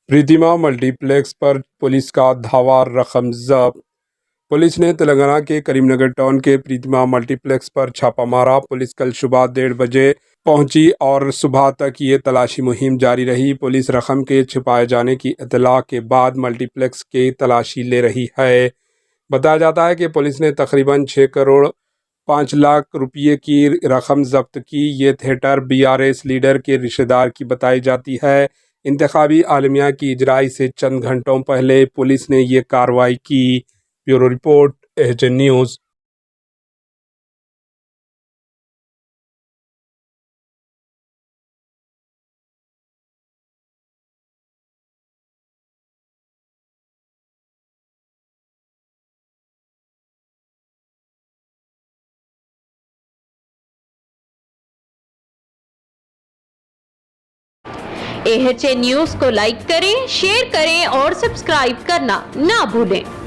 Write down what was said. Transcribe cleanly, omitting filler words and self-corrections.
Pritima multiplex पर police का धावा, रकम जब्त। पुलिस ने तेलंगाना के करीमनगर टाउन के प्रीतिमा मल्टीप्लेक्स पर छापा मारा। पुलिस कल सुबह 1:30 बजे पहुंची और सुबह तक ये तलाशी मुहिम जारी रही। पुलिस रकम के छिपाए जाने की इत्तला के बाद मल्टीप्लेक्स की तलाशी ले रही है। बताया जाता है कि पुलिस ने तकरीबन 6 करोड़ 5 लाख रुपये की रकम जब्त की। ये थिएटर बीआरएस लीडर के रिश्तेदार की बताई जाती है। इंतखाबी आलमिया की इजराई से चंद घंटों पहले पुलिस ने ये कार्रवाई की। Bureau report, HN news. AHN news को लाइक करें, शेयर करें और सब्सक्राइब करना ना भूलें।